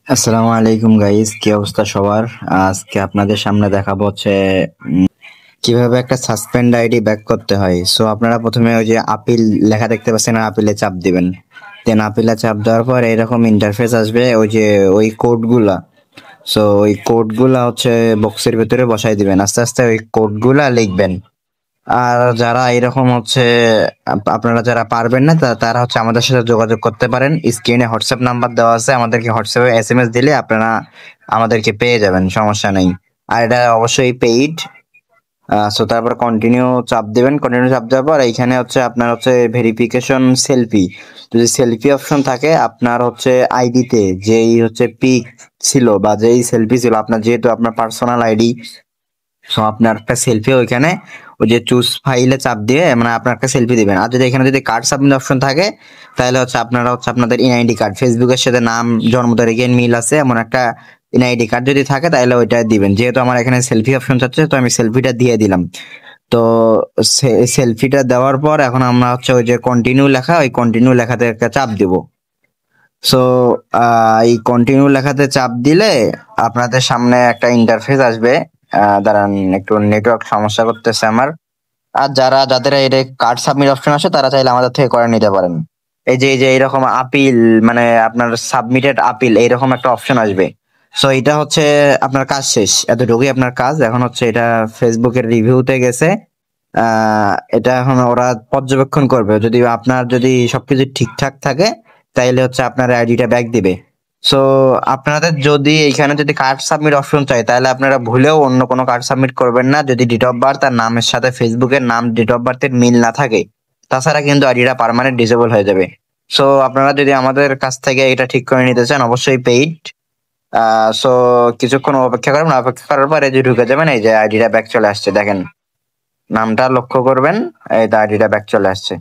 আসসালামু আলাইকুম গাইস, কি অবস্থা সবার? আজকে আপনাদের সামনে দেখাবো হচ্ছে কিভাবে একটা সাসপেন্ড আইডি ব্যাক করতে হয়। সো আপনারা প্রথমে ওই যে আপিল লেখা দেখতে পাচ্ছেন, আপিলে চাপ দিবেন। দেন আপিলে চাপ দেওয়ার পর এরকম ইন্টারফেস আসবে, ওই যে ওই কোডগুলা। সো ওই কোডগুলা হচ্ছে বক্সের ভিতরে বসাই দিবেন, আস্তে আস্তে ওই কোডগুলা লিখবেন। আর যারা এরকম হচ্ছে আপনারা যারা পারবেন না তারা হচ্ছে আমাদের সাথে যোগাযোগ করতে পারেন। স্ক্রিনে হোয়াটসঅ্যাপ নাম্বার দেওয়া আছে, আমাদেরকে হোয়াটসঅ্যাপে এসএমএস দিলে আপনারা আমাদেরকে পেয়ে যাবেন, সমস্যা নেই। আর এটা অবশ্যই পেইড। সো তারপর কন্টিনিউ চাপ দিবেন। কন্টিনিউ চাপ দেওয়ার পর এইখানে হচ্ছে আপনার হচ্ছে ভেরিফিকেশন সেলফি, যদি সেলফি অপশন থাকে আপনার হচ্ছে আইডিতে, যেই হচ্ছে পিক ছিল বা যেই সেলফি ছিল আপনার, যেহেতু আপনার পার্সোনাল আইডি, সো আপনার একটা সেলফি ওইখানে ওই যে চুজ ফাইলে চাপ দিয়ে মানে আপনার একটা সেলফি দিবেন। আর যদি এখানে যদি কার্ড সাবমিট অপশন থাকে তাহলে হচ্ছে আপনারা হচ্ছে আপনাদের এনআইডি কার্ড, ফেসবুকের সাথে নাম জন্ম তারিখের মিল আছে এমন একটা এনআইডি কার্ড যদি থাকে তাহলে ওইটা দিবেন। যেহেতু আমার এখানে সেলফি অপশন চাচ্ছে তো আমি সেলফিটা দিয়ে দিলাম। তো সেলফিটা দেওয়ার পর এখন আমরা হচ্ছে ওই যে কন্টিনিউ লেখা, ওই কন্টিনিউ লেখাতে একটা চাপ দিব। সো এই কন্টিনিউ লেখাতে চাপ দিলে আপনাদের সামনে একটা ইন্টারফেস আসবে। দাঁড়ান, একটু নেটওয়ার্ক সমস্যা করতেছে আমার। আর যাদের এই কার্ড সাবমিট অপশন আছে তারা চাইলে আমাদের থেকে করে নিতে পারেন। এই যে এইরকম আপিল, মানে আপনার সাবমিটেড আপিল এইরকম একটা অপশন আসবে। সো এটা হচ্ছে আপনার কাজ শেষ, এতটুকুই আপনার কাজ। এখন হচ্ছে এটা ফেসবুকের রিভিউতে গেছে। এটা এখন ওরা পর্যবেক্ষণ করবে, যদি আপনার যদি সবকিছু ঠিকঠাক থাকে তাইলে হচ্ছে আপনার আইডিটা ব্যাক দিবে। সো আপনাদের যদি এইখানে যদি কার্ড সাবমিট অপশন চাই তাহলে আপনারা ভুলেও অন্য কোনো কার্ড সাবমিট করবেন না, যদি ডেট অফ বার্থ আর নামের সাথে ফেসবুকের নাম ডেট অফ বার্থের মিল না থাকে। তাছাড়া কিন্তু আইডিটা পার্মানেন্ট ডিসেবল হয়ে যাবে। সো আপনারা যদি আমাদের কাছ থেকে এটা ঠিক করে নিতে চান অবশ্যই পেইড। সো কিছুক্ষণ অপেক্ষা করবেন, অপেক্ষা করার পরে যে ঢুকে যাবেন, এই যে আইডিটা ব্যাক চলে আসছে দেখেন, নামটা লক্ষ্য করবেন, এই আইডিটা ব্যাক চলে আসছে।